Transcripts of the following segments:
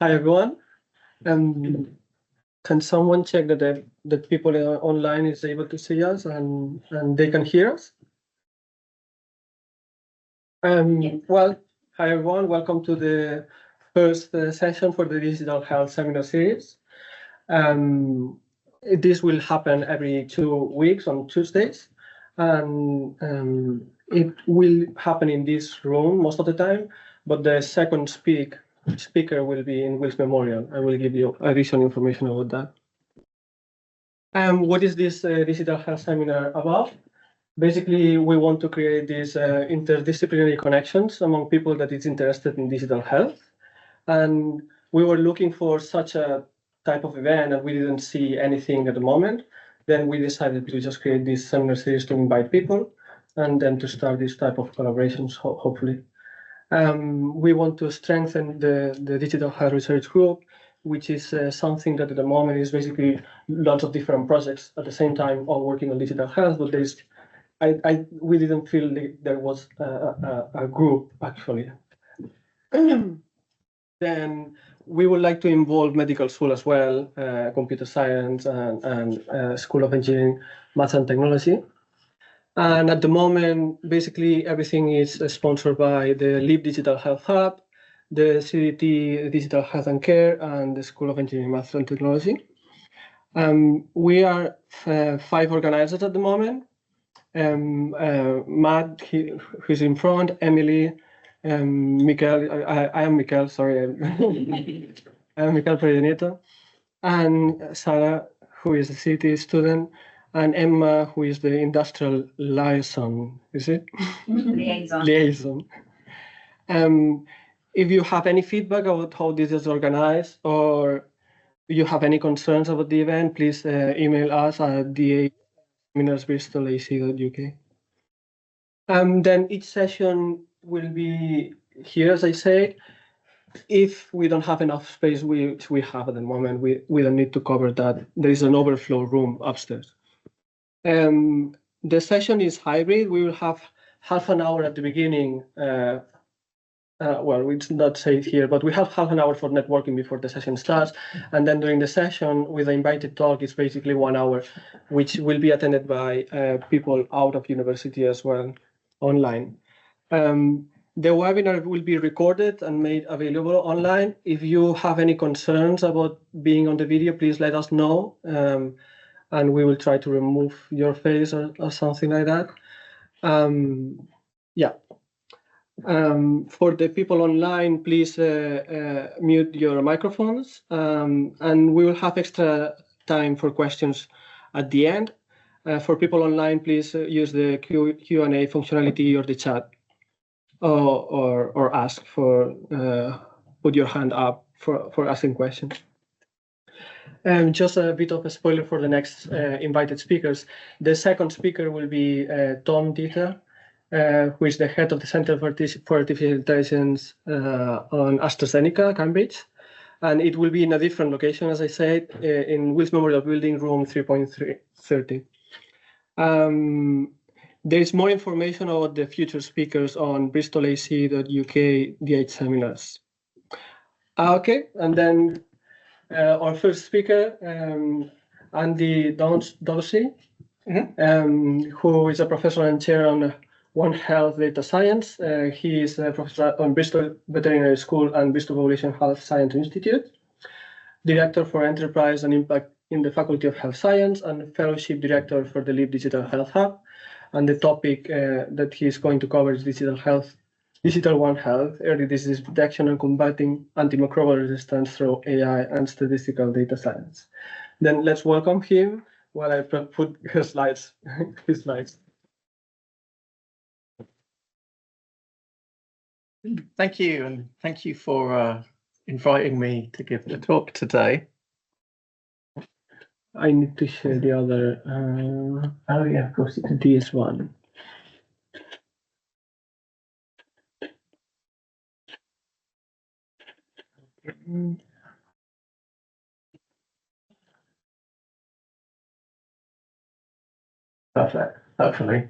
Hi everyone. Can someone check that that people online is able to see us and they can hear us? Well, hi everyone. Welcome to the first session for the Digital Health Seminar Series. This will happen every 2 weeks on Tuesdays, and it will happen in this room most of the time. But the second speaker will be in Will's Memorial. I will give you additional information about that. What is this Digital Health Seminar about? Basically, we want to create these interdisciplinary connections among people that is interested in digital health. And we were looking for such a type of event and we didn't see anything at the moment. Then we decided to just create this seminar series to invite people and then to start this type of collaborations, hopefully. We want to strengthen the digital health research group, which is something that at the moment is basically lots of different projects at the same time all working on digital health, but we didn't feel there was a group actually. Then we would like to involve medical school as well, computer science and School of Engineering, Maths and Technology. And at the moment, basically everything is sponsored by the LEAP Digital Health Hub, the CDT Digital Health and Care, and the School of Engineering, Maths and Technology. We are 5 organizers at the moment. Matt, who's in front, Emily, Michael, I am Michael, sorry. I'm Michael Predenito, and Sarah, who is a CT student, and Emma, who is the industrial liaison, is it? Liaison. If you have any feedback about how this is organized or you have any concerns about the event, please email us at da@bristol.ac.uk. Then each session will be here, as I say. If we don't have enough space, which we have at the moment, we don't need to cover that. There is an overflow room upstairs. The session is hybrid. We will have half an hour at the beginning. Well, we did not say it here, but we have half an hour for networking before the session starts. And then during the session with the invited talk, it's basically 1 hour, which will be attended by people out of university as well, online. The webinar will be recorded and made available online. If you have any concerns about being on the video, please let us know. And we will try to remove your face or something like that. Yeah. For the people online, please mute your microphones. And we will have extra time for questions at the end. For people online, please use the Q&A functionality or the chat. Or ask for, put your hand up for asking questions. Just a bit of a spoiler for the next invited speakers. The second speaker will be Tom Dieter, who is the head of the Center for Artificial Intelligence on AstraZeneca, Cambridge. And it will be in a different location, as I said, in Will's Memorial Building, room 3.30. There is more information about the future speakers on bristol.ac.uk DH seminars. Okay, and then our first speaker, Andy Dowsey, who is a professor and chair on One Health Data Science. He is a professor on Bristol Veterinary School and Bristol Population Health Science Institute, director for Enterprise and Impact in the Faculty of Health Science, and fellowship director for the LEAP Digital Health Hub. And the topic that he is going to cover is Digital One Health, early disease detection and combating antimicrobial resistance through AI and statistical data science. Then let's welcome him while I put his slides. Thank you, and thank you for inviting me to give the talk today. I need to share the other. Oh yeah, of course, it's this one. Perfect. Hopefully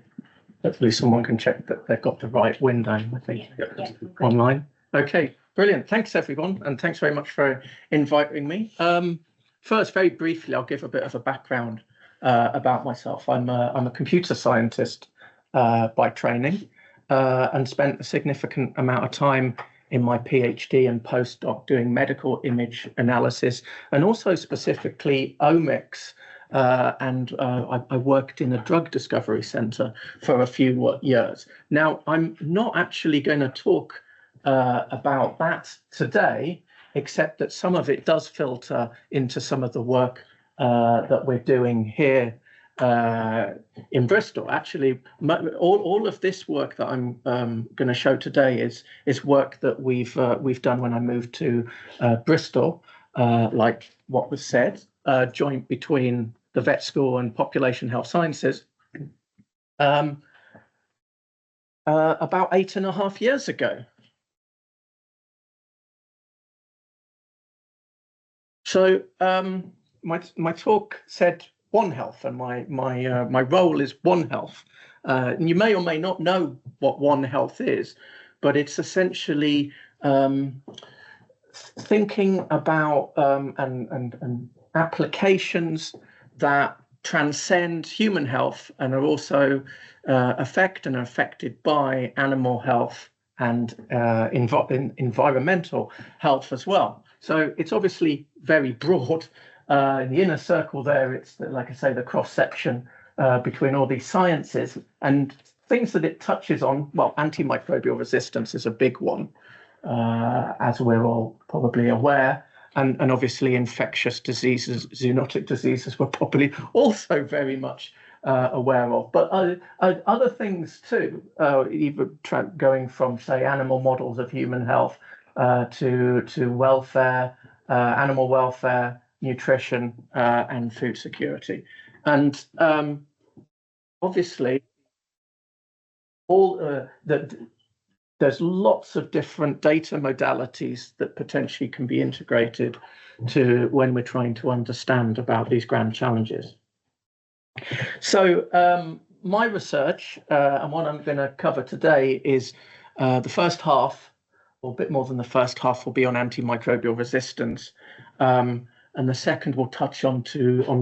someone can check that they've got the right window, I think, online. Okay, Brilliant. Thanks, everyone. And thanks very much for inviting me. First, very briefly, I'll give a bit of a background about myself. I'm a computer scientist by training and spent a significant amount of time in my PhD and postdoc doing medical image analysis and also specifically omics. I worked in a drug discovery center for a few years. Now, I'm not actually going to talk about that today, except that some of it does filter into some of the work that we're doing here in Bristol. Actually, all of this work that I'm going to show today is work that we've done when I moved to Bristol, like what was said, joint between the vet school and population health sciences, about 8.5 years ago. So my talk said One Health, and my role is One Health. And you may or may not know what One Health is, but it's essentially thinking about and applications that transcend human health and are also affected by animal health and environmental health as well. So it's obviously very broad. In the inner circle there, it's like I say, the cross section between all these sciences and things that it touches on. Well, antimicrobial resistance is a big one, as we're all probably aware. And obviously infectious diseases, zoonotic diseases, we're probably also very much aware of. But other things too, even going from, say, animal models of human health to welfare, animal welfare, nutrition, and food security. And obviously, all there's lots of different data modalities that potentially can be integrated to when we're trying to understand about these grand challenges. So my research and what I'm going to cover today is the first half, or a bit more than the first half, will be on antimicrobial resistance. And the second will touch on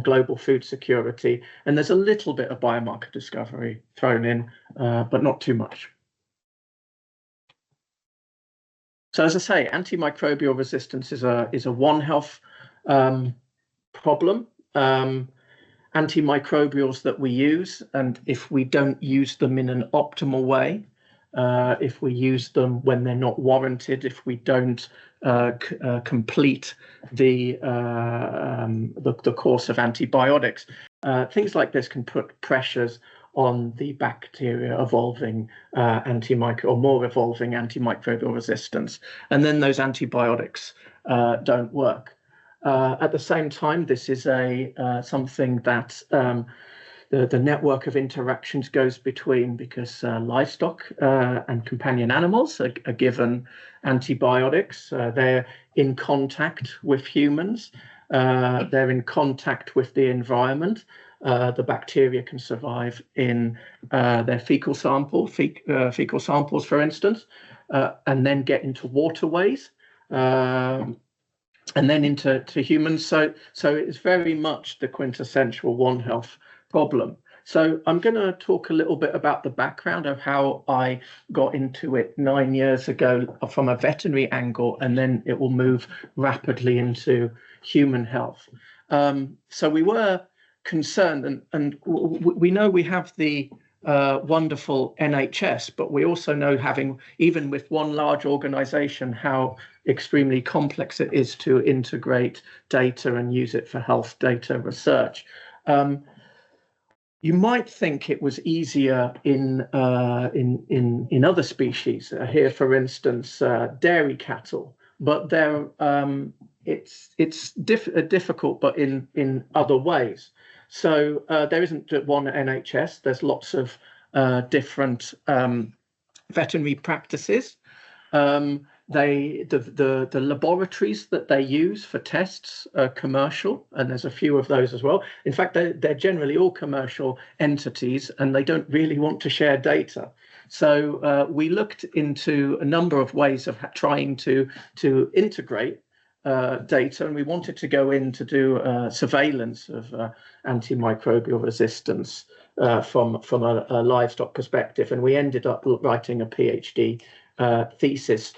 global food security. And there's a little bit of biomarker discovery thrown in, but not too much. So as I say, antimicrobial resistance is a One Health problem. Antimicrobials that we use, and if we don't use them in an optimal way, if we use them when they're not warranted, if we don't complete the course of antibiotics, things like this can put pressures on the bacteria evolving or more evolving antimicrobial resistance, and then those antibiotics don't work. At the same time, this is something that the network of interactions goes between, because livestock and companion animals are given antibiotics. They're in contact with humans. They're in contact with the environment. The bacteria can survive in their fecal samples, for instance, and then get into waterways. And then into humans. So it's very much the quintessential One Health problem. So I'm going to talk a little bit about the background of how I got into it 9 years ago from a veterinary angle, and then it will move rapidly into human health. So we were concerned, and we know we have the wonderful NHS, but we also know, having even with one large organization, how extremely complex it is to integrate data and use it for health data research. You might think it was easier in other species. Here, for instance, dairy cattle, but it's difficult, but in other ways. So there isn't one NHS. There's lots of different veterinary practices. The laboratories that they use for tests are commercial, and there's a few of those as well. In fact, they're generally all commercial entities, and they don't really want to share data. So we looked into a number of ways of trying to integrate data, and we wanted to go in to do surveillance of antimicrobial resistance from a livestock perspective, and we ended up writing a PhD thesis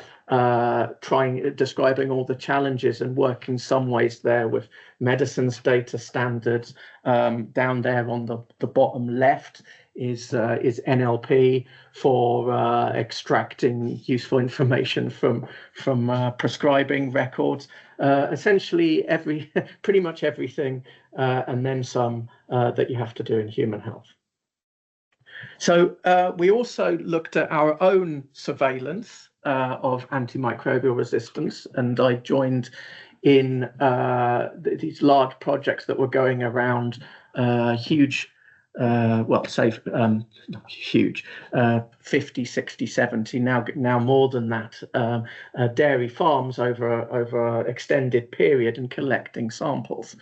describing all the challenges and working some ways there with medicines data standards. Down there on the bottom left is NLP for extracting useful information from prescribing records. Essentially pretty much everything and then some that you have to do in human health. So we also looked at our own surveillance of antimicrobial resistance, and I joined in these large projects that were going around huge, well, say not huge, 50, 60, 70, now more than that, dairy farms over an extended period and collecting samples.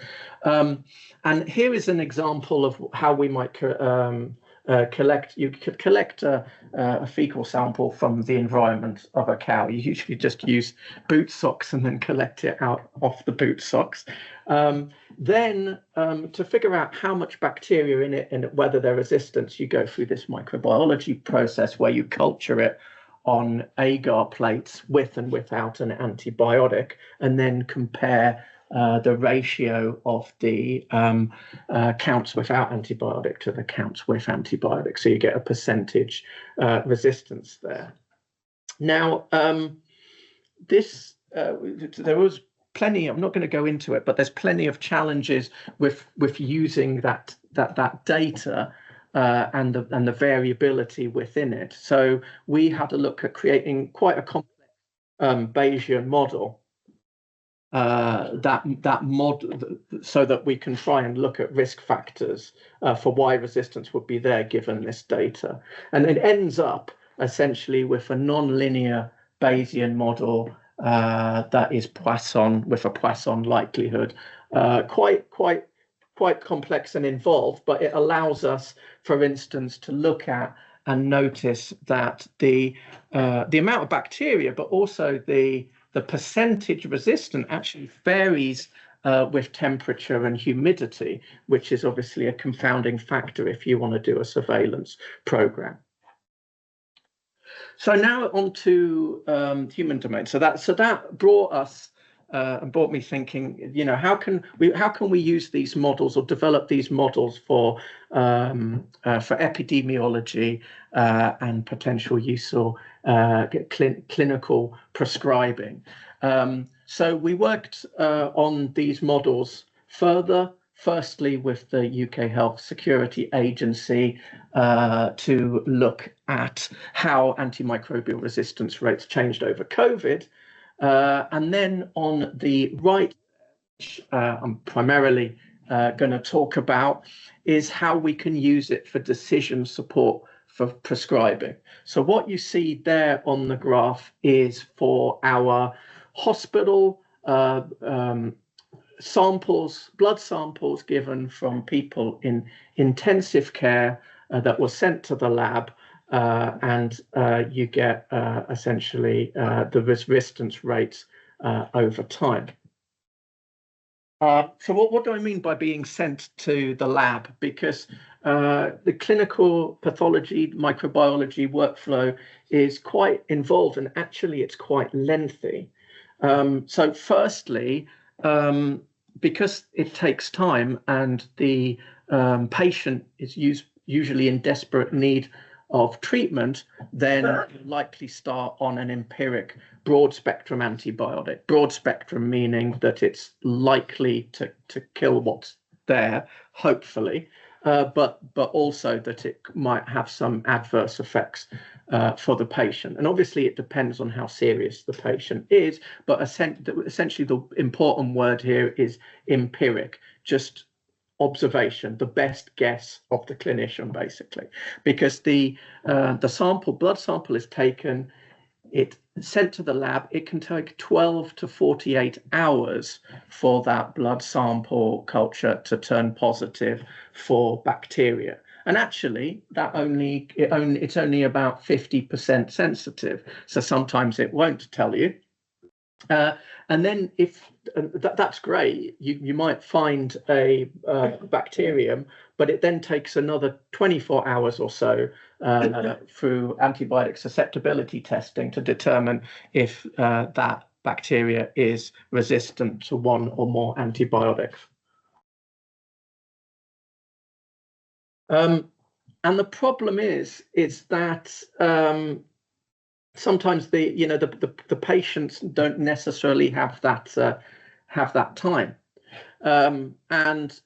And here is an example of how we might you could collect a fecal sample from the environment of a cow. You usually just use boot socks and then collect it out off the boot socks. Then to figure out how much bacteria in it and whether they're resistant, you go through this microbiology process where you culture it on agar plates with and without an antibiotic, and then compare the ratio of the counts without antibiotic to the counts with antibiotic. So you get a percentage resistance there. Now, there was plenty, I'm not going to go into it, but there's plenty of challenges with using that data and the variability within it. So we had a look at creating quite a complex Bayesian model. That model, so that we can try and look at risk factors for why resistance would be there given this data. And it ends up essentially with a non-linear Bayesian model that is Poisson, with a Poisson likelihood, quite complex and involved, but it allows us, for instance, to look at and notice that the amount of bacteria, but also the percentage resistant actually varies with temperature and humidity, which is obviously a confounding factor if you want to do a surveillance program. So now on to human domain. So that brought us and brought me thinking, you know, how can we use these models or develop these models for epidemiology and potential use or clinical prescribing. So we worked on these models further, firstly with the UK Health Security Agency to look at how antimicrobial resistance rates changed over COVID. And then on the right, which I'm primarily going to talk about, is how we can use it for decision support for prescribing. So what you see there on the graph is for our hospital samples, blood samples given from people in intensive care that were sent to the lab, and you get essentially the resistance rates over time. So what do I mean by being sent to the lab? Because the clinical pathology, microbiology workflow is quite involved, and actually it's quite lengthy. So firstly, because it takes time and the patient is usually in desperate need of treatment, then you'll likely start on an empiric broad spectrum antibiotic. Broad spectrum meaning that it's likely to kill what's there, hopefully, but also that it might have some adverse effects for the patient. And obviously it depends on how serious the patient is, but essentially the important word here is empiric, just observation, the best guess of the clinician, basically, because the blood sample is taken, it's sent to the lab. It can take 12 to 48 hours for that blood sample culture to turn positive for bacteria. And actually, it's only about 50% sensitive. So sometimes it won't tell you. And then that's great, you might find a bacterium, but it then takes another 24 hours or so through antibiotic susceptibility testing to determine if that bacteria is resistant to one or more antibiotics. And the problem is that sometimes the patients don't necessarily have that time, and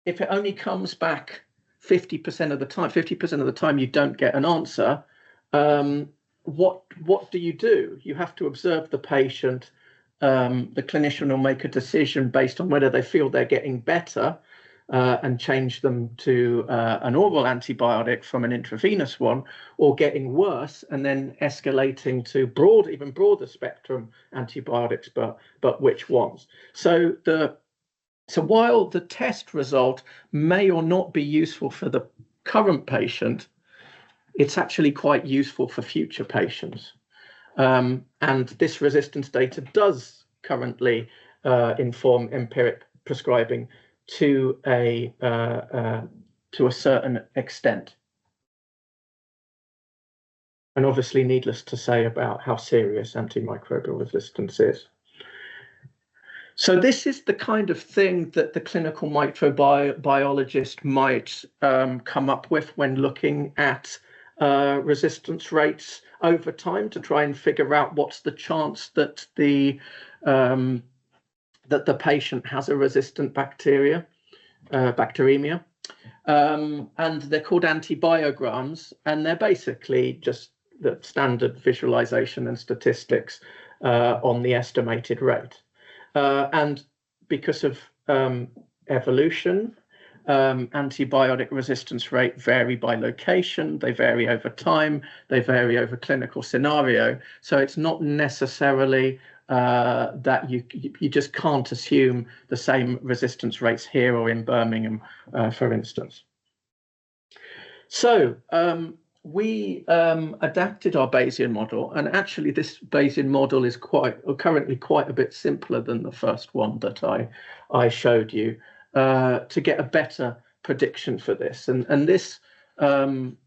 if it only comes back 50% of the time, 50% of the time you don't get an answer, what do? You have to observe the patient. The clinician will make a decision based on whether they feel they're getting better, and change them to an oral antibiotic from an intravenous one, or getting worse and then escalating to even broader spectrum antibiotics, but which ones? So while the test result may or not be useful for the current patient, it's actually quite useful for future patients. And this resistance data does currently inform empiric prescribing to a certain extent. And obviously needless to say about how serious antimicrobial resistance is. So this is the kind of thing that the clinical microbiologist might come up with when looking at resistance rates over time, to try and figure out what's the chance that the patient has a resistant bacteremia. And they're called antibiograms, and they're basically just the standard visualization and statistics on the estimated rate. And because of evolution, antibiotic resistance rate vary by location, they vary over time, they vary over clinical scenario. So it's not necessarily that you just can't assume the same resistance rates here or in Birmingham, for instance. So we adapted our Bayesian model, and actually this Bayesian model is currently quite a bit simpler than the first one that I showed you, to get a better prediction for this. And this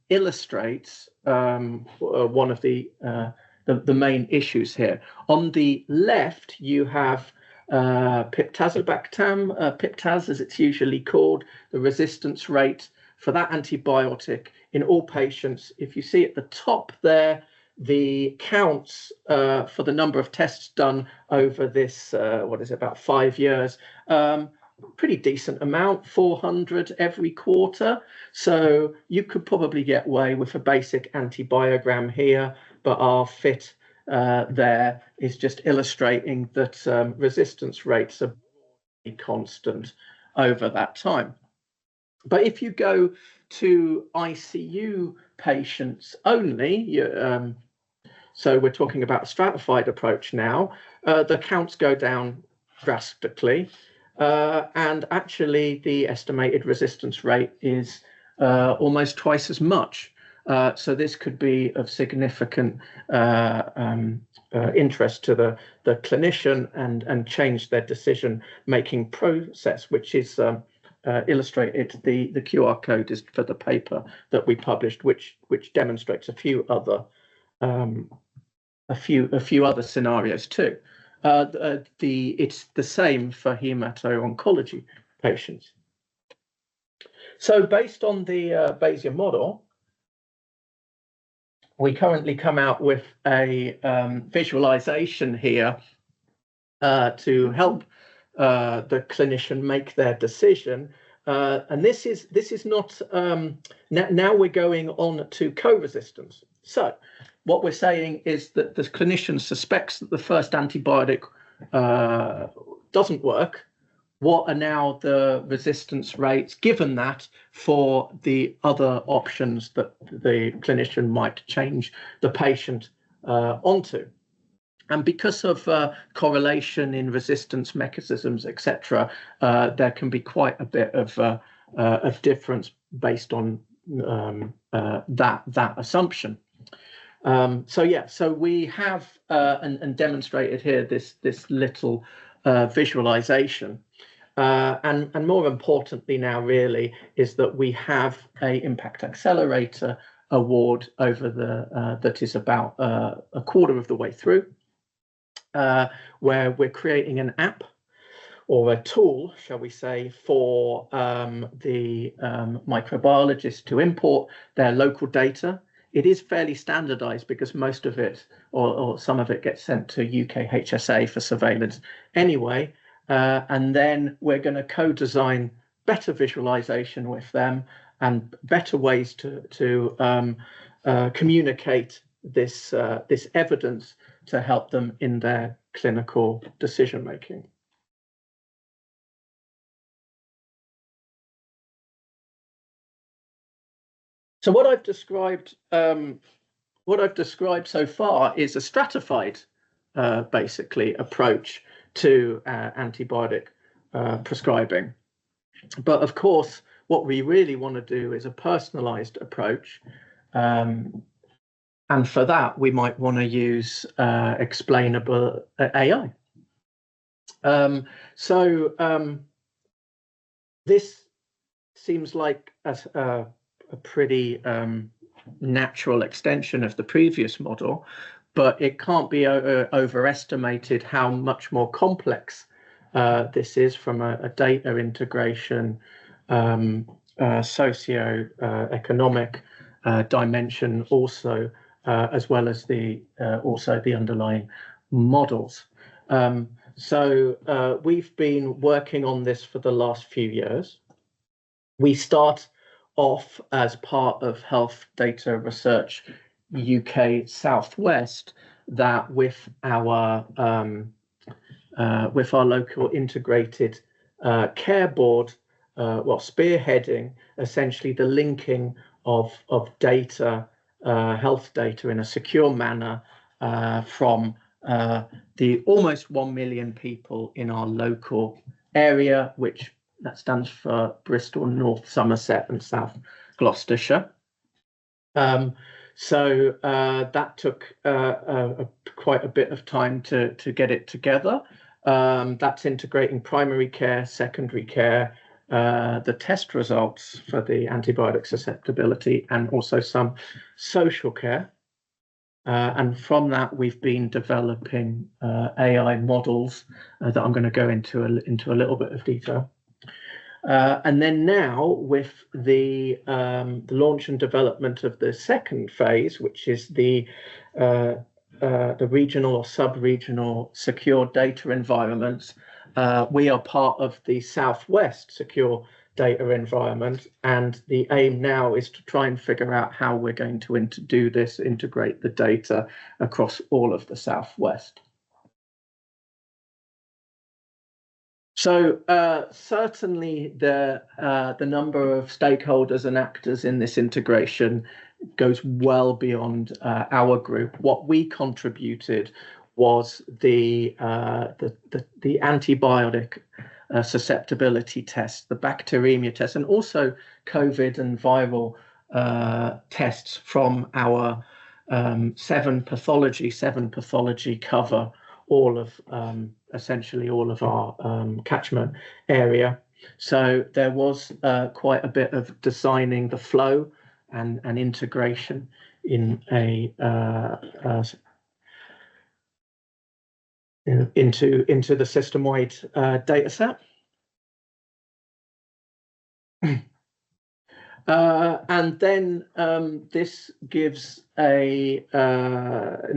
illustrates one of the main issues here. On the left, you have piptazobactam, piptaz as it's usually called, the resistance rate for that antibiotic in all patients. If you see at the top there, the counts for the number of tests done over this, about 5 years, pretty decent amount, 400 every quarter. So you could probably get away with a basic antibiogram here, but our fit there is just illustrating that resistance rates are constant over that time. But if you go to ICU patients only, so we're talking about a stratified approach now, the counts go down drastically. And actually, the estimated resistance rate is almost twice as much. So this could be of significant interest to the clinician and change their decision-making process, which is illustrated. The QR code is for the paper that we published, which demonstrates a few other scenarios too. It's the same for hemato-oncology patients. So based on the Bayesian model, we currently come out with a visualization here to help the clinician make their decision. And this is not, now we're going on to co-resistance. So what we're saying is that the clinician suspects that the first antibiotic doesn't work. What are now the resistance rates, given that, for the other options that the clinician might change the patient onto? And because of correlation in resistance mechanisms, etc., there can be quite a bit of difference based on that assumption. So we have and demonstrated here this little visualization. And more importantly now really is that we have a Impact Accelerator award over that is about a quarter of the way through, where we're creating an app or a tool, shall we say, for the microbiologists to import their local data. It is fairly standardized because most of it or some of it gets sent to UK HSA for surveillance anyway. And then we're going to co-design better visualization with them and better ways to communicate this evidence to help them in their clinical decision making. So what I've described so far is a stratified, basically, approach to antibiotic prescribing. But of course, what we really want to do is a personalized approach. And for that, we might want to use explainable AI. This seems like a pretty natural extension of the previous model, but it can't be overestimated how much more complex this is from a data integration, socio-economic dimension also, as well as also the underlying models. We've been working on this for the last few years. We start off as part of Health Data Research UK Southwest, that with our local integrated care board, spearheading essentially the linking of data, health data in a secure manner from the almost 1 million people in our local area, which that stands for Bristol, North Somerset and South Gloucestershire. That took quite a bit of time to get it together. That's integrating primary care, secondary care, the test results for the antibiotic susceptibility, and also some social care. And from that, we've been developing AI models that I'm going to go into a little bit of detail. And then now with the launch and development of the second phase, which is the regional or sub-regional secure data environments, we are part of the Southwest secure data environment, and the aim now is to try and figure out how we're going to integrate the data across all of the Southwest. So certainly the number of stakeholders and actors in this integration goes well beyond our group. What we contributed was the antibiotic susceptibility test, the bacteremia test, and also COVID and viral tests from our seven pathology cover all of essentially all of our catchment area. So there was quite a bit of designing the flow and integration in into the system-wide data set. And then this gives an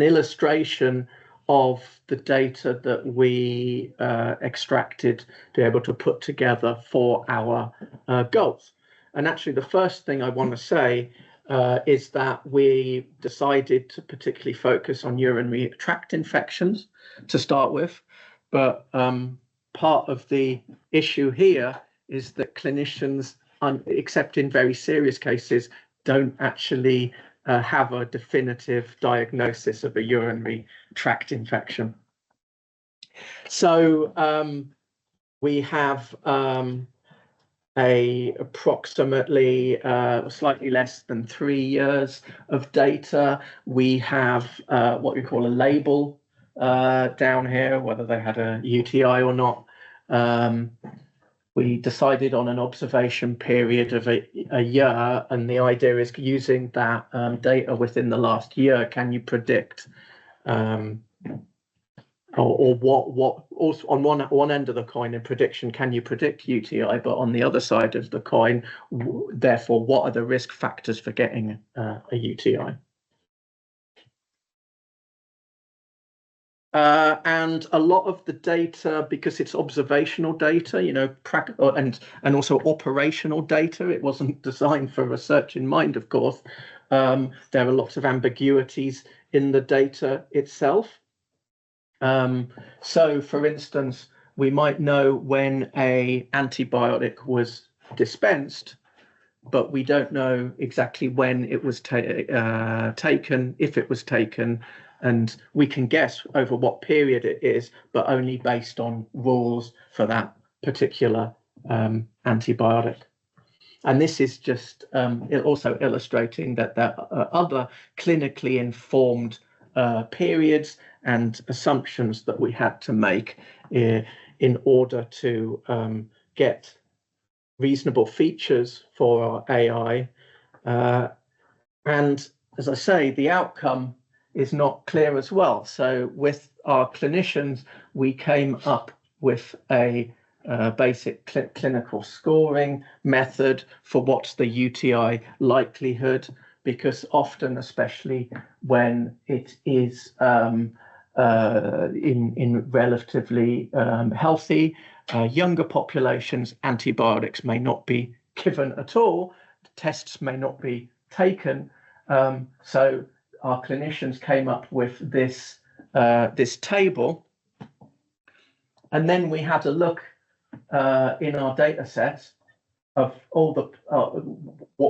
illustration of the data that we extracted to be able to put together for our goals. And actually, the first thing I want to say is that we decided to particularly focus on urinary tract infections to start with. But part of the issue here is that clinicians, except in very serious cases, don't actually have a definitive diagnosis of a urinary tract infection. So we have approximately slightly less than 3 years of data. We have what we call a label down here, whether they had a UTI or not. We decided on an observation period of a year, and the idea is using that data within the last year, can you predict or what also on one end of the coin in prediction, can you predict UTI, but on the other side of the coin, therefore, what are the risk factors for getting a UTI? And a lot of the data, because it's observational data, you know, and also operational data, it wasn't designed for research in mind, of course. There are lots of ambiguities in the data itself. So, for instance, we might know when an antibiotic was dispensed, but we don't know exactly when it was taken, if it was taken, and we can guess over what period it is, but only based on rules for that particular antibiotic. And this is just also illustrating that there are other clinically informed periods and assumptions that we had to make in order to get reasonable features for our AI. And as I say, the outcome is not clear as well. So with our clinicians, we came up with a basic clinical scoring method for what's the UTI likelihood, because often, especially when it is in relatively healthy younger populations, antibiotics may not be given at all, tests may not be taken. So our clinicians came up with this table, and then we had a look in our data set of all the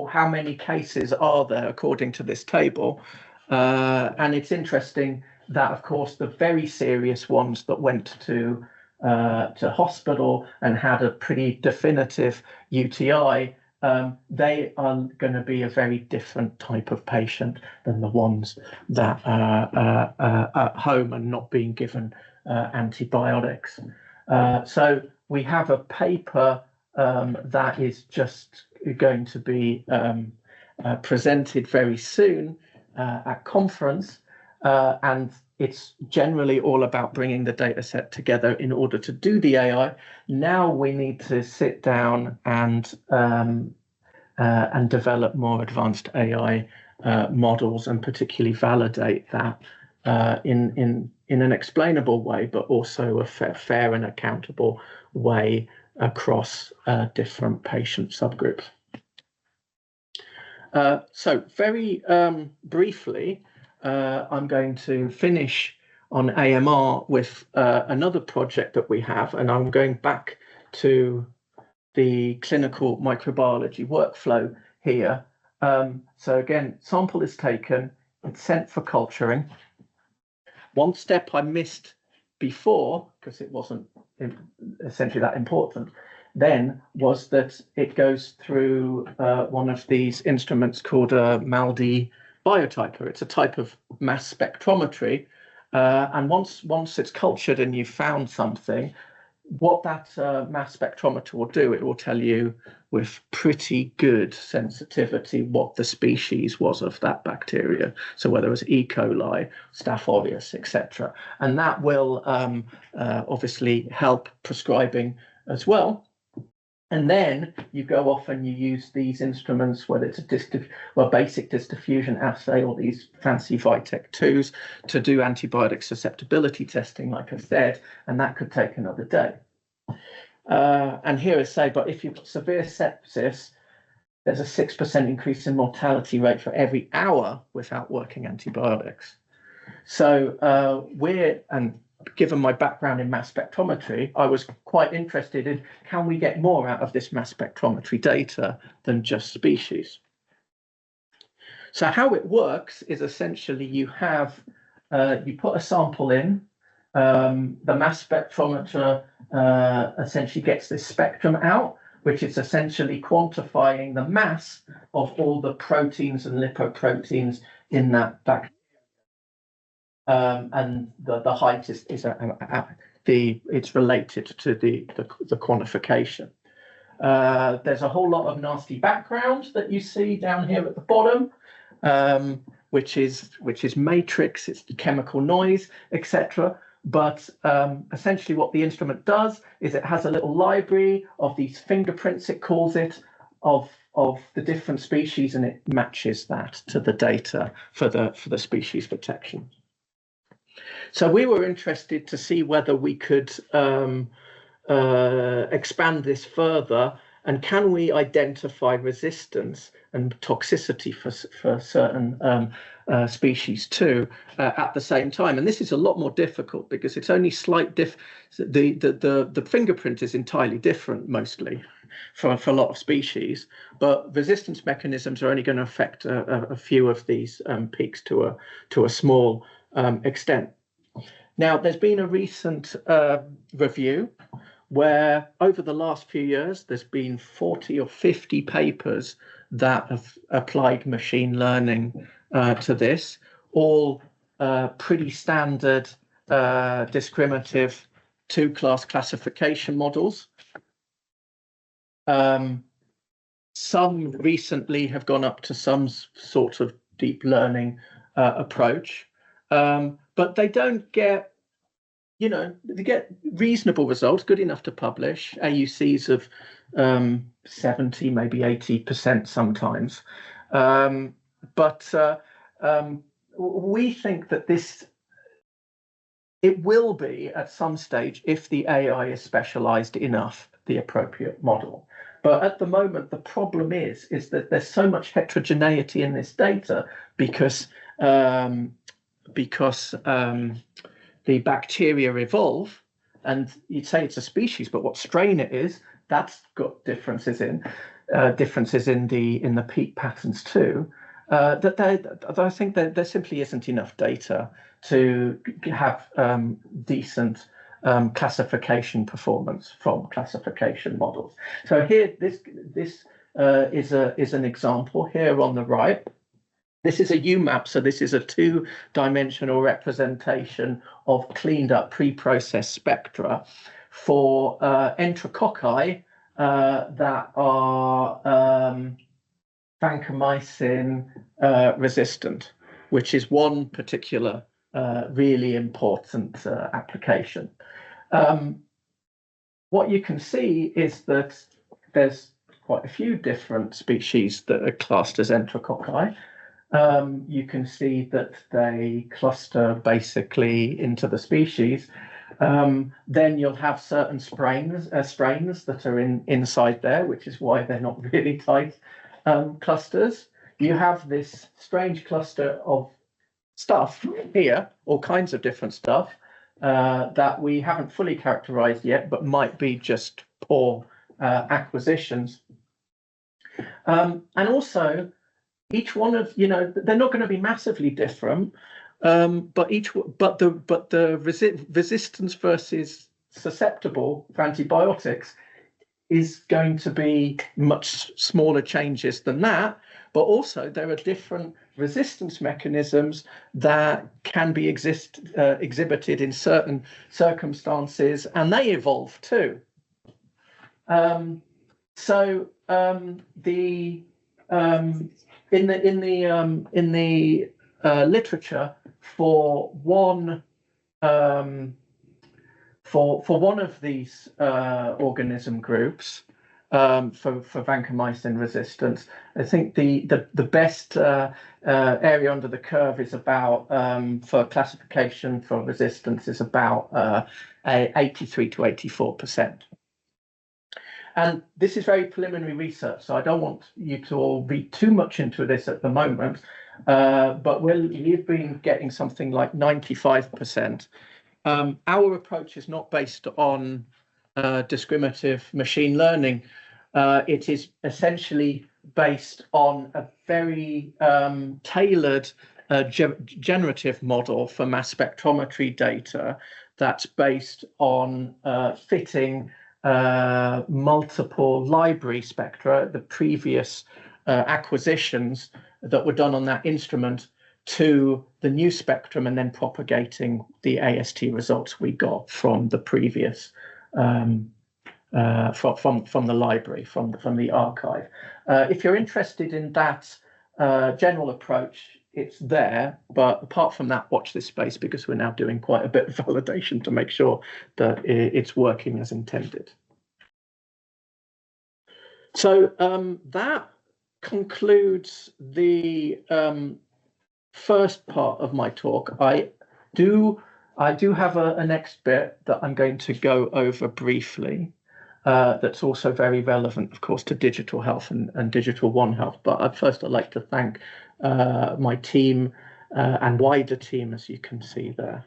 how many cases are there according to this table, and it's interesting that, of course, the very serious ones that went to hospital and had a pretty definitive UTI, they are going to be a very different type of patient than the ones that are at home and not being given antibiotics. So we have a paper that is just going to be presented very soon at conference, and it's generally all about bringing the data set together in order to do the AI. Now we need to sit down and develop more advanced AI models, and particularly validate that in an explainable way, but also a fair and accountable way across different patient subgroups. So very briefly, I'm going to finish on AMR with another project that we have, and I'm going back to the clinical microbiology workflow here. So again, sample is taken, it's sent for culturing. One step I missed before, because it wasn't essentially that important, then was that it goes through one of these instruments called a MALDI biotyper. It's a type of mass spectrometry, and once it's cultured and you've found something, what that mass spectrometer will do, it will tell you with pretty good sensitivity what the species was of that bacteria. So whether it was E. coli, Staph aureus, etc. And that will obviously help prescribing as well. And then you go off and you use these instruments, whether it's a basic distaffusion assay or these fancy Vitek 2s, to do antibiotic susceptibility testing, like I said, and that could take another day. And here I say, but if you've got severe sepsis, there's a 6% increase in mortality rate for every hour without working antibiotics. So given my background in mass spectrometry, I was quite interested in, can we get more out of this mass spectrometry data than just species? So how it works is essentially you put a sample in, the mass spectrometer essentially gets this spectrum out, which is essentially quantifying the mass of all the proteins and lipoproteins in that bacteria. And the height is it's related to the quantification. There's a whole lot of nasty background that you see down here at the bottom, which is matrix, it's the chemical noise, etc. But essentially what the instrument does is it has a little library of these fingerprints, it calls it, of the different species, and it matches that to the data for the species detection. So we were interested to see whether we could expand this further, and can we identify resistance and toxicity for certain species too at the same time. And this is a lot more difficult because it's only slight the fingerprint is entirely different mostly for a lot of species, but resistance mechanisms are only going to affect a few of these peaks to a small extent. Now, there's been a recent review where over the last few years, there's been 40 or 50 papers that have applied machine learning to this, all pretty standard discriminative two-class classification models. Some recently have gone up to some sort of deep learning approach, but they don't get, they get reasonable results, good enough to publish, AUCs of 70, maybe 80% sometimes. But we think that it will be at some stage, if the AI is specialized enough, the appropriate model. But at the moment, the problem is that there's so much heterogeneity in this data because the bacteria evolve, and you'd say it's a species, but what strain it is, that's got differences in the peak patterns too. That I think that there simply isn't enough data to have decent classification performance from classification models. So here, this is an example here on the right. This is a UMAP, so this is a two-dimensional representation of cleaned up pre-processed spectra for enterococci that are vancomycin resistant, which is one particular really important application. What you can see is that there's quite a few different species that are classed as enterococci. You can see that they cluster basically into the species. Then you'll have certain strains that are inside there, which is why they're not really tight clusters. You have this strange cluster of stuff here, all kinds of different stuff that we haven't fully characterized yet, but might be just poor acquisitions. And also, each one of, they're not going to be massively different, but the resistance versus susceptible for antibiotics is going to be much smaller changes than that. But also there are different resistance mechanisms that can be exhibited in certain circumstances, and they evolve too. In the literature for one of these organism groups, for vancomycin resistance, I think the best area under the curve is about for classification for resistance is about 83 to 84%. And this is very preliminary research, so I don't want you to all read too much into this at the moment, but we've been getting something like 95%. Our approach is not based on discriminative machine learning. It is essentially based on a very tailored generative model for mass spectrometry data that's based on fitting multiple library spectra, the previous acquisitions that were done on that instrument, to the new spectrum, and then propagating the AST results we got from the previous from the library, from the archive. If you're interested in that general approach, it's there, but apart from that, watch this space, because we're now doing quite a bit of validation to make sure that it's working as intended. So that concludes the first part of my talk. I do have a next bit that I'm going to go over briefly. That's also very relevant, of course, to digital health and digital One Health. But first, I'd like to thank my team and wider team, as you can see there.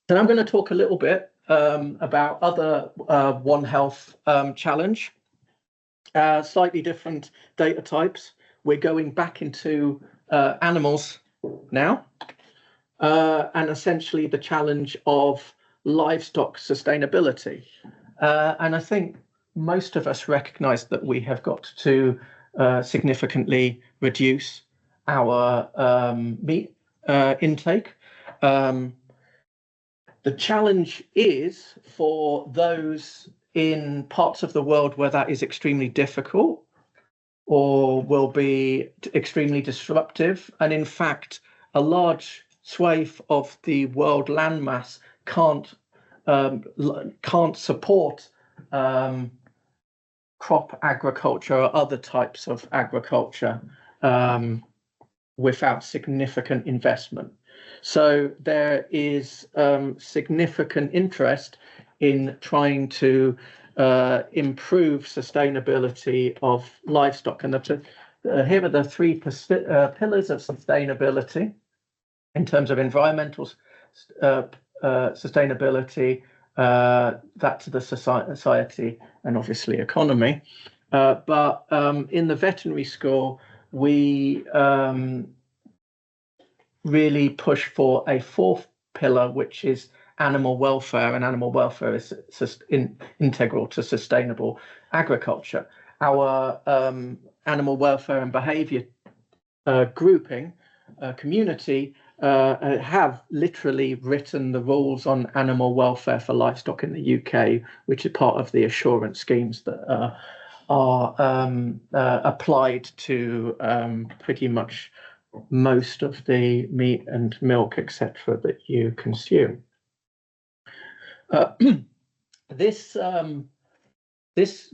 And I'm going to talk a little bit about other One Health challenge, slightly different data types. We're going back into animals now. And essentially the challenge of livestock sustainability. And I think most of us recognize that we have got to significantly reduce our meat intake. The challenge is for those in parts of the world where that is extremely difficult or will be extremely disruptive. And in fact, a large swathe of the world landmass can't support crop agriculture or other types of agriculture without significant investment. So there is significant interest in trying to improve sustainability of livestock. And here are the three pillars of sustainability in terms of environmental sustainability, that to the society, and obviously economy. But in the veterinary school, we really push for a fourth pillar, which is animal welfare, and animal welfare is integral to sustainable agriculture. Our animal welfare and behavior grouping community have literally written the rules on animal welfare for livestock in the UK, which is part of the assurance schemes that are applied to pretty much most of the meat and milk, etc., that you consume. This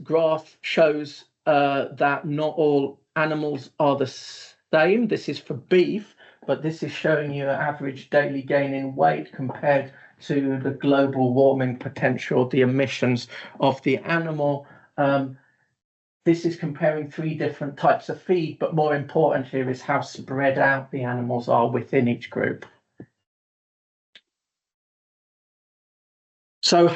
graph shows that not all animals are the same. This is for beef, but this is showing you an average daily gain in weight compared to the global warming potential, the emissions of the animal. This is comparing three different types of feed, but more important here is how spread out the animals are within each group. So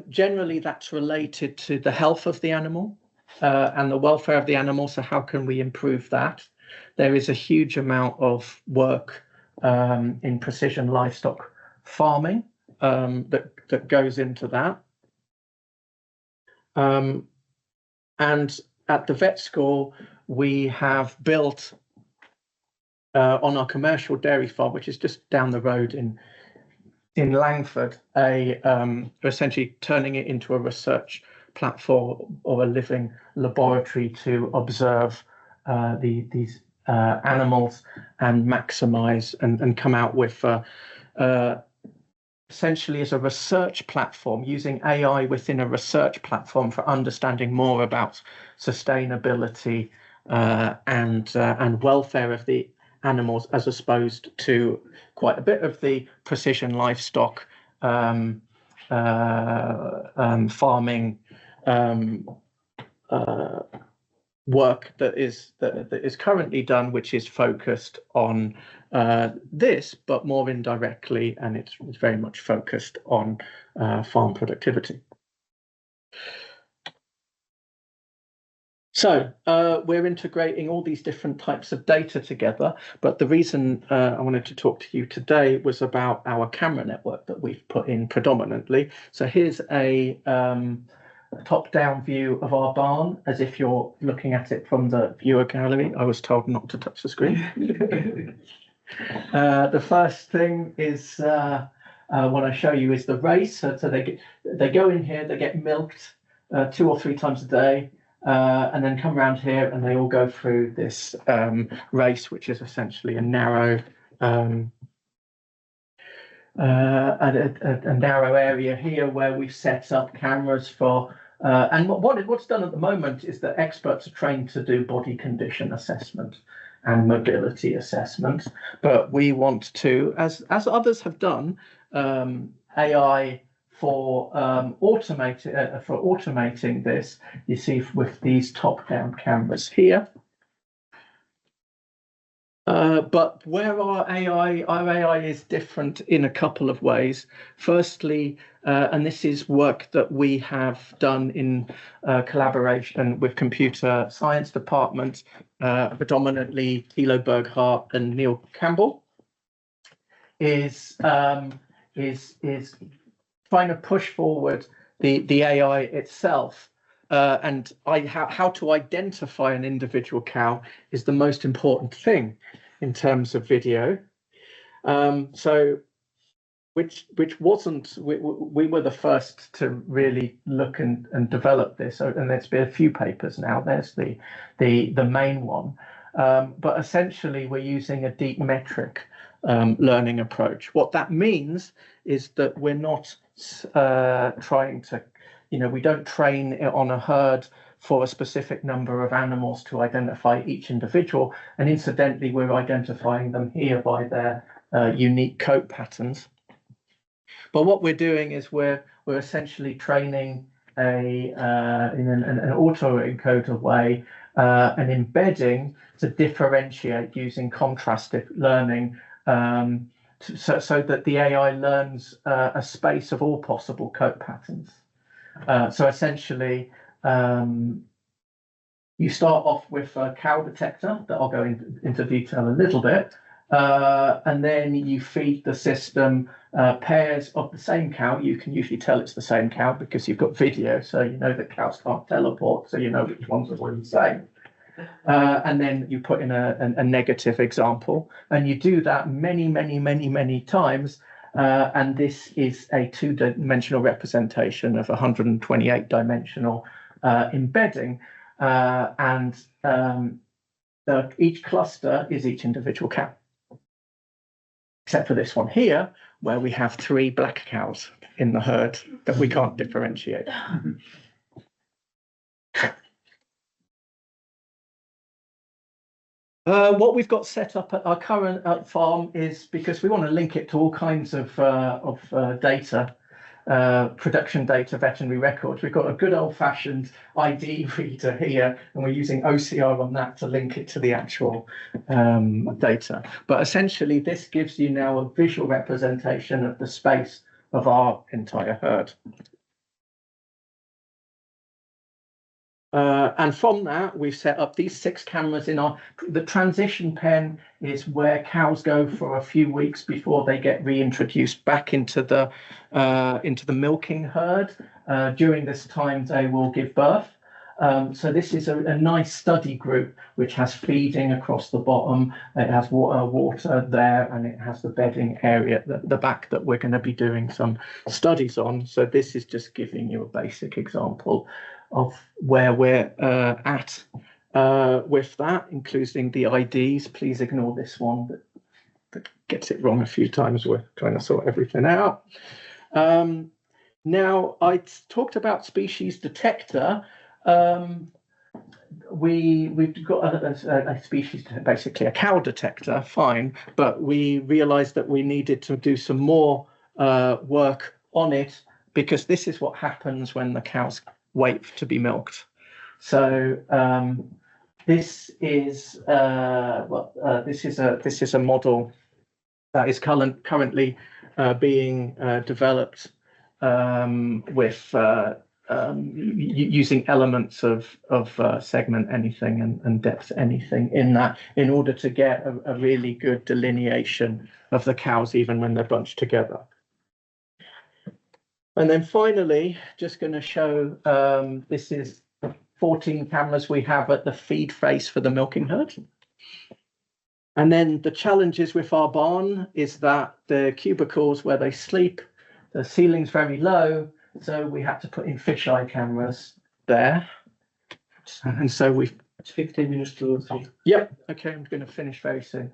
generally that's related to the health of the animal and the welfare of the animal. So how can we improve that? There is a huge amount of work in precision livestock farming that goes into that. And at the vet school, we have built on our commercial dairy farm, which is just down the road in Langford, essentially turning it into a research platform or a living laboratory to observe these animals and maximize and come out with essentially as a research platform, using AI within a research platform for understanding more about sustainability and welfare of the animals, as opposed to quite a bit of the precision livestock farming work that is currently done, which is focused on this, but more indirectly, and it's very much focused on farm productivity. So we're integrating all these different types of data together, but the reason I wanted to talk to you today was about our camera network that we've put in predominantly. So here's a top-down view of our barn, as if you're looking at it from the viewer gallery. I was told not to touch the screen. The first thing is what I show you is the race. So they go in here, they get milked 2 or 3 times a day. And then come around here and they all go through this race, which is essentially a narrow a narrow area here where we've set up cameras for and what's done at the moment is that experts are trained to do body condition assessment and mobility assessment, but we want to, as others have done, AI for automating this. You see with these top-down cameras here. But where our AI is different in a couple of ways. Firstly, and this is work that we have done in collaboration with computer science department, predominantly Thilo Berghart and Neil Campbell, is trying to push forward the AI itself. And how to identify an individual cow is the most important thing in terms of video. So which wasn't, we were the first to really look and develop this. And there's been a few papers now. There's the main one. But essentially, we're using a deep metric learning approach. What that means is that we're not trying to, we don't train it on a herd for a specific number of animals to identify each individual. And incidentally, we're identifying them here by their unique coat patterns. But what we're doing is we're essentially training in an auto-encoder way and embedding to differentiate using contrastive learning, so that the AI learns a space of all possible coat patterns. So essentially, you start off with a cow detector that I'll go into detail a little bit, and then you feed the system pairs of the same cow. You can usually tell it's the same cow because you've got video, so you know that cows can't teleport, so you know which ones are the same. And then you put in a negative example, and you do that many times. And this is a 2-dimensional representation of 128-dimensional embedding. Each cluster is each individual cow, except for this one here, where we have 3 black cows in the herd that we can't differentiate. What we've got set up at our current farm is, because we want to link it to all kinds of data, production data, veterinary records. We've got a good old-fashioned ID reader here, and we're using OCR on that to link it to the actual data. But essentially, this gives you now a visual representation of the space of our entire herd. And from that, we've set up these 6 cameras in the transition pen is where cows go for a few weeks before they get reintroduced back into the milking herd. During this time, they will give birth. So this is a nice study group which has feeding across the bottom. It has water there, and it has the bedding area at the back that we're going to be doing some studies on. So this is just giving you a basic example of where we're at with that, including the IDs. Please ignore this one that gets it wrong a few times. We're trying to sort everything out. Now, I talked about species detector. We've got a species, basically a cow detector, fine, but we realized that we needed to do some more work on it, because this is what happens when the cows wait to be milked. So this is a model that is currently being developed with using elements of segment anything and depth anything in that, in order to get a really good delineation of the cows even when they're bunched together. And then finally, just going to show, this is 14 cameras we have at the feed face for the milking herd. And then the challenges with our barn is that the cubicles where they sleep, the ceiling's very low, so we had to put in fisheye cameras there. And so we've... It's 15 minutes to 3. Yep, okay, I'm going to finish very soon.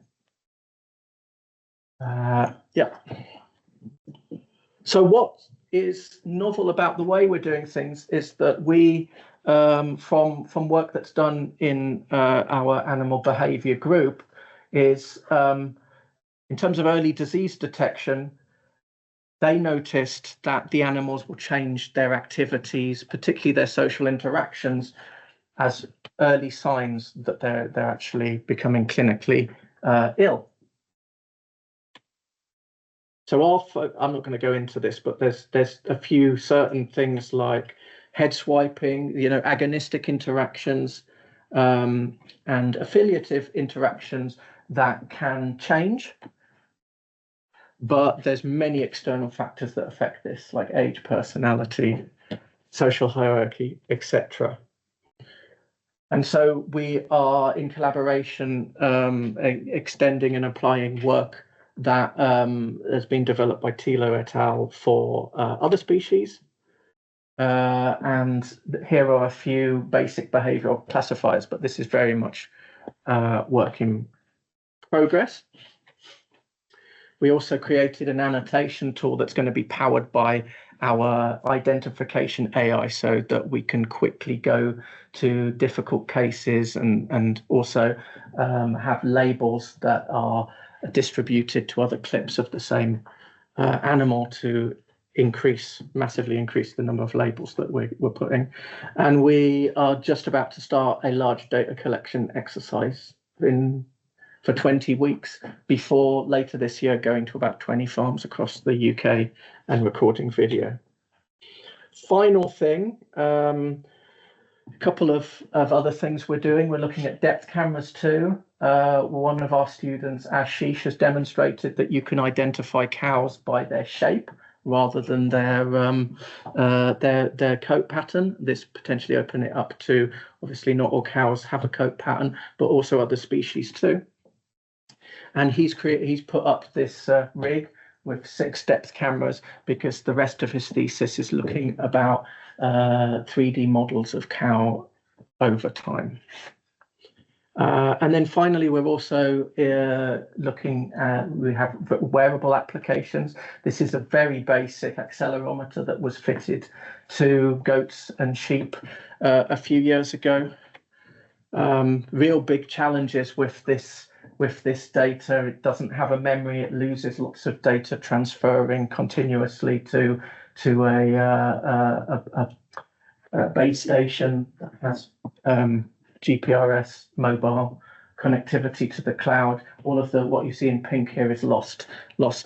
Yeah. So what is novel about the way we're doing things is that we, from work that's done in our animal behavior group, is in terms of early disease detection, they noticed that the animals will change their activities, particularly their social interactions, as early signs that they're actually becoming clinically ill. So I'm not going to go into this, but there's a few certain things like head swiping, agonistic interactions, and affiliative interactions that can change. But there's many external factors that affect this, like age, personality, social hierarchy, etc. And so we are in collaboration extending and applying work that has been developed by Thilo et al. For other species. And here are a few basic behavioral classifiers, but this is very much work in progress. We also created an annotation tool that's going to be powered by our identification AI, so that we can quickly go to difficult cases and also have labels that are distributed to other clips of the same animal to massively increase the number of labels that we're putting. And we are just about to start a large data collection exercise for 20 weeks before later this year going to about 20 farms across the UK and recording video. Final thing, a couple of other things we're doing. We're looking at depth cameras too. One of our students, Ashish, has demonstrated that you can identify cows by their shape rather than their coat pattern. This potentially open it up to, obviously not all cows have a coat pattern, but also other species too. And he's put up this rig with 6 depth cameras because the rest of his thesis is looking about 3D models of cow over time. And then finally, we're also looking at, we have wearable applications. This is a very basic accelerometer that was fitted to goats and sheep a few years ago. Real big challenges with this data. It doesn't have a memory. It loses lots of data transferring continuously to a base station that has GPRS mobile connectivity to the cloud. All of what you see in pink here is lost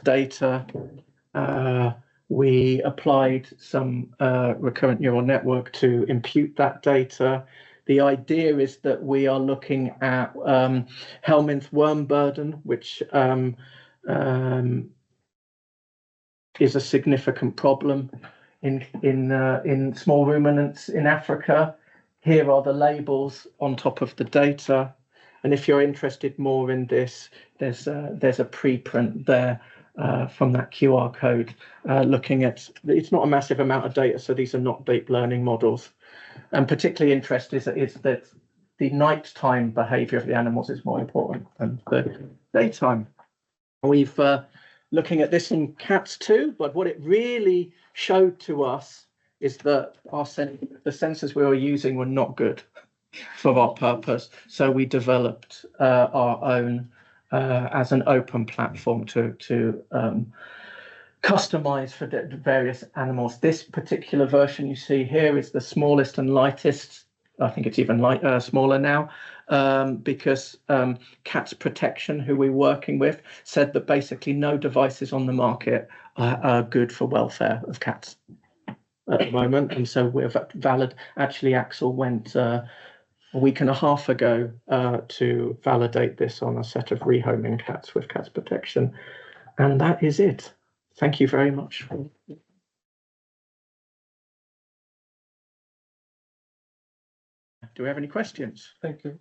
data. We applied some recurrent neural network to impute that data. The idea is that we are looking at helminth worm burden, which is a significant problem in small ruminants in Africa. Here are the labels on top of the data, and if you're interested more in this, there's a preprint there from that QR code looking at. It's not a massive amount of data, so these are not deep learning models. And particularly interest is that the nighttime behavior of the animals is more important than the daytime. We've looking at this in cats too, but what it really showed to us is that the sensors we were using were not good for our purpose. So we developed our own as an open platform to customize for various animals. This particular version you see here is the smallest and lightest. I think it's even smaller now, because Cats Protection, who we're working with, said that basically no devices on the market are good for welfare of cats. at the moment, and so we're valid. Actually, Axel went a week and a half ago to validate this on a set of rehoming cats with Cats Protection, and that is it. Thank you very much. Do we have any questions? Thank you.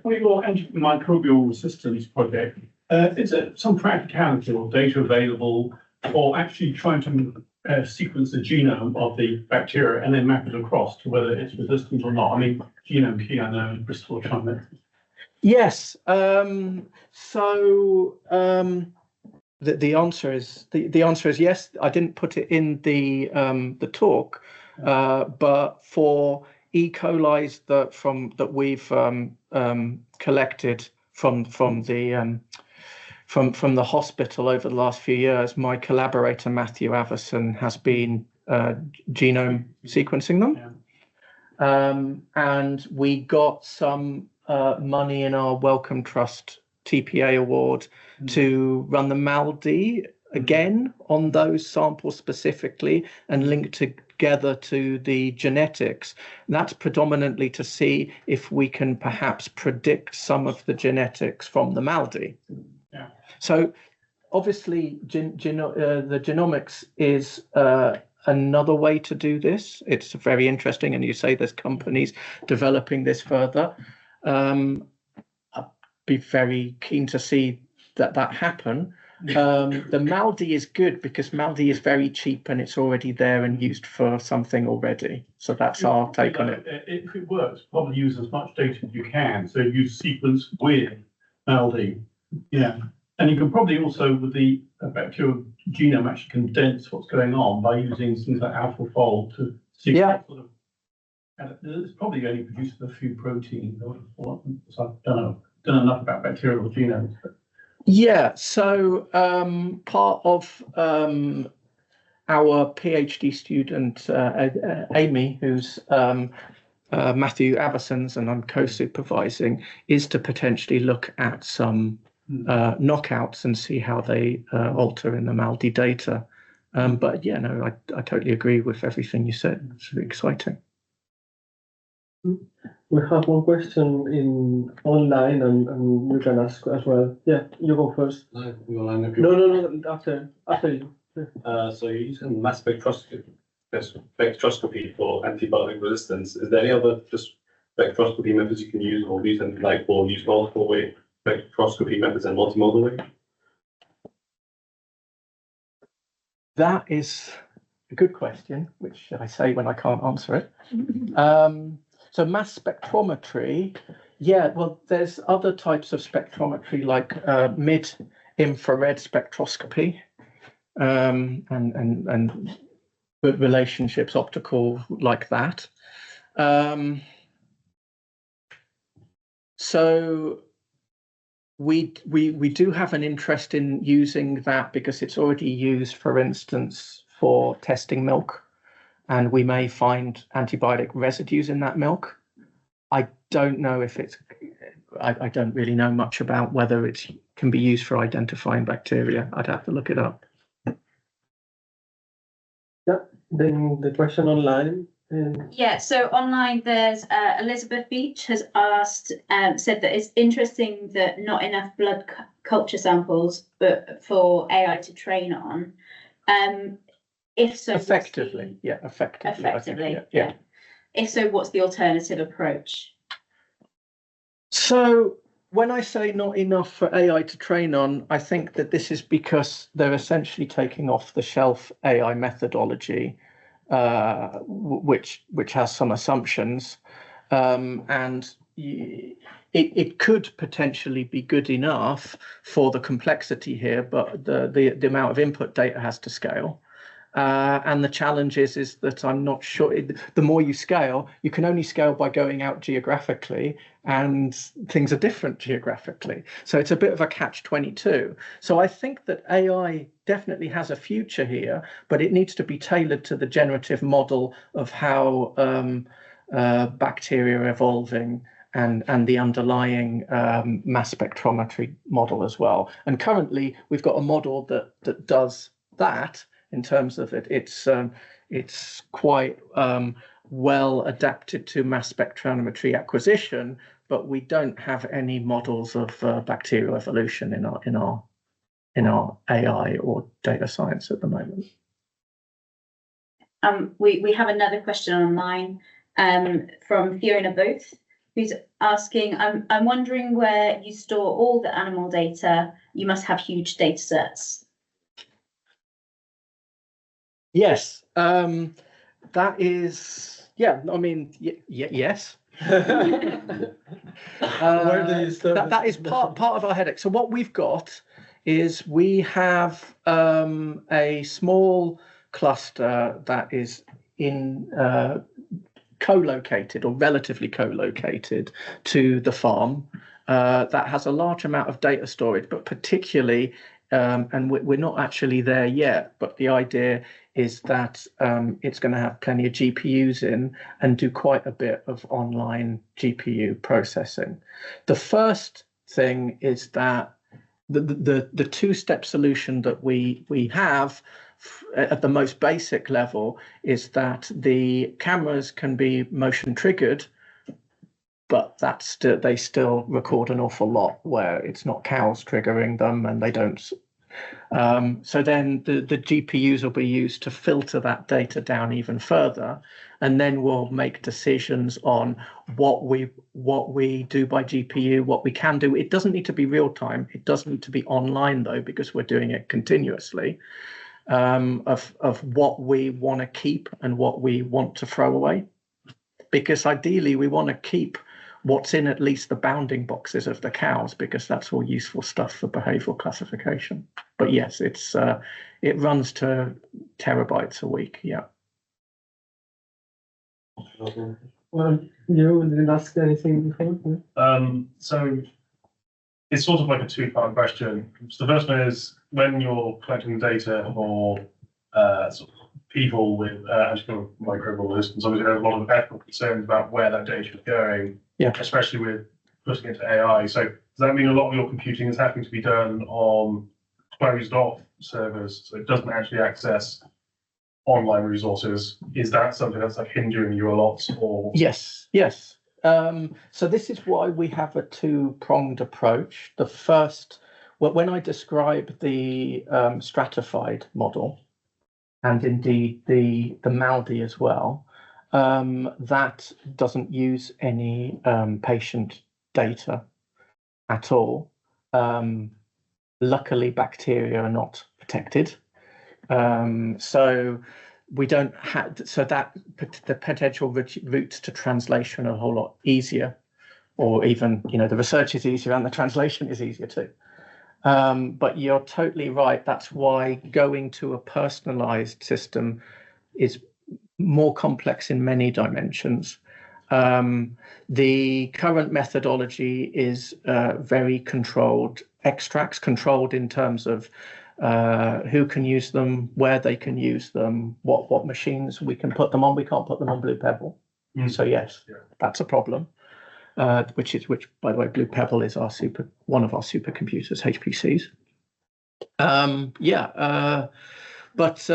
For your antimicrobial resistance project, is there some practicality or data available for actually trying to sequence the genome of the bacteria and then map it across to whether it's resistant or not? I mean, Genome Key, I know, Bristol trying that. Yes. The answer is yes. I didn't put it in the talk, but for E. coli's that we've collected from the hospital over the last few years, my collaborator Matthew Avison has been genome sequencing them, and we got some money in our Wellcome Trust TPA award to run the MALDI again on those samples specifically and link together to the genetics. And that's predominantly to see if we can perhaps predict some of the genetics from the MALDI. Yeah. So obviously the genomics is another way to do this. It's very interesting, and you say there's companies developing this further. I'd be very keen to see that happen. The MALDI is good because MALDI is very cheap and it's already there and used for something already. So that's our take on it. If it works, probably use as much data as you can. So use sequence with MALDI. Yeah. And you can probably also, with the bacterial genome, actually condense what's going on by using things like AlphaFold to sequence. Yeah. Sort of, and it's probably only produces a few proteins. So I don't know enough about bacterial genomes. But. Yeah, so part of our PhD student, Amy, who's Matthew Avison's and I'm co-supervising, is to potentially look at some knockouts and see how they alter in the MALDI data. But yeah, no, I totally agree with everything you said. It's really exciting. We have one question in online, and you can ask as well. Yeah, you go first. No, after you. So you're using mass spectroscopy for antibiotic resistance. Is there any other just spectroscopy methods you can use, or use multiple way spectroscopy methods and multimodal way? That is a good question, which I say when I can't answer it. So mass spectrometry, yeah, well, there's other types of spectrometry like mid-infrared spectroscopy and relationships, optical, like that. So we do have an interest in using that because it's already used, for instance, for testing milk. And we may find antibiotic residues in that milk. I don't know if it's, I don't really know much about whether it can be used for identifying bacteria. I'd have to look it up. Yeah, then the question online. Yeah, so online there's Elizabeth Beach has asked, said that it's interesting that not enough blood culture samples, but for AI to train on. If so, effectively. Effectively, yeah. If so, what's the alternative approach? So when I say not enough for AI to train on, I think that this is because they're essentially taking off the shelf AI methodology, which has some assumptions, and it could potentially be good enough for the complexity here, but the amount of input data has to scale. And the challenge is that I'm not sure, the more you scale, you can only scale by going out geographically, and things are different geographically. So it's a bit of a catch-22. So I think that AI definitely has a future here, but it needs to be tailored to the generative model of how bacteria are evolving and the underlying mass spectrometry model as well. And currently, we've got a model that does that in terms of it's quite well adapted to mass spectrometry acquisition, but we don't have any models of bacterial evolution in our AI or data science at the moment. We have another question online from Fiona Booth, who's asking, I'm wondering where you store all the animal data. You must have huge data sets. Yes, that is, yeah, I mean, yes. Where do you store that is part of our headache. So what we've got is we have a small cluster that is in co-located or relatively co-located to the farm that has a large amount of data storage, but particularly, and we're not actually there yet, but the idea is that it's going to have plenty of GPUs in and do quite a bit of online GPU processing. The first thing is that the two-step solution that we have at the most basic level is that the cameras can be motion triggered, but they still record an awful lot where it's not cows triggering them and they don't. So then the GPUs will be used to filter that data down even further, and then we'll make decisions on what we do by GPU, what we can do. It doesn't need to be real time. It does need to be online though, because we're doing it continuously. Of what we want to keep and what we want to throw away, because ideally we want to keep what's in at least the bounding boxes of the cows, because that's all useful stuff for behavioral classification. But yes, it runs to terabytes a week. Yeah. Well, you didn't ask anything before. So it's sort of like a two-part question. So the first one is, when you're collecting data for sort of people with antimicrobial resistance, obviously there are a lot of ethical concerns about where that data is going, especially with putting it into AI. So does that mean a lot of your computing is having to be done on closed-off servers, so it doesn't actually access online resources? Is that something that's like hindering you a lot? Or Yes. So this is why we have a two-pronged approach. The first, when I describe the stratified model, and indeed the MALDI as well, that doesn't use any patient data at all. Luckily, bacteria are not protected. So we don't have, so that the potential routes to translation are a whole lot easier, or even, the research is easier and the translation is easier too. But you're totally right. That's why going to a personalized system is more complex in many dimensions. The current methodology is very controlled, extracts controlled in terms of who can use them, where they can use them, what machines we can put them on. We can't put them on Blue Pebble. So yes, that's a problem. Which by the way, Blue Pebble is one of our supercomputers, HPCs. But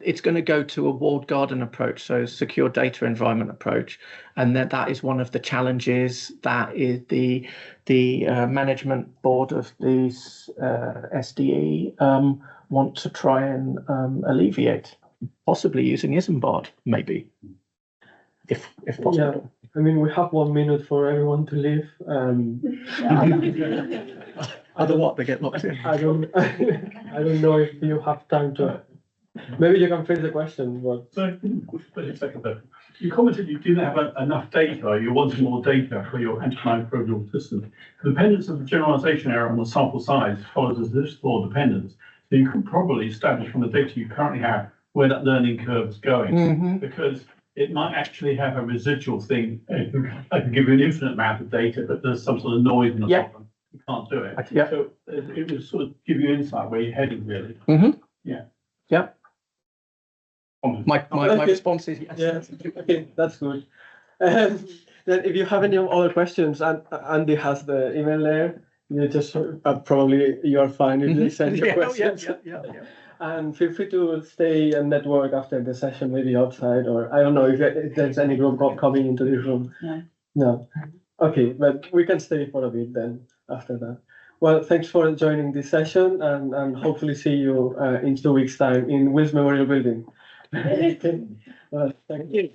it's going to go to a walled garden approach, so secure data environment approach, and that is one of the challenges that is the management board of the SDE want to try and alleviate, possibly using Isambard, maybe, if possible. Yeah. I mean, we have 1 minute for everyone to leave. Other what? They get locked in. I don't know if you have time to. Maybe you can phrase the question. But So, wait a second though. You commented you didn't have enough data, or you wanted more data for your antimicrobial system. The dependence of the generalization error on the sample size follows a statistical dependence. So you could probably establish from the data you currently have where that learning curve is going, because it might actually have a residual thing. I can give you an infinite amount of data, but there's some sort of noise in the problem. You can't do it. So it would sort of give you insight where you're heading, really. My response is yes. yeah, okay, that's good. then if you have any other questions, and Andy has the email there. You just probably you're fine if they send you questions. Yeah. And feel free to stay and network after the session, maybe outside, or I don't know if there's any group coming into this room. No. No. Okay, but we can stay for a bit then after that. Well, thanks for joining this session, and hopefully see you in 2 weeks' time in Wills Memorial Building. Well, thank you.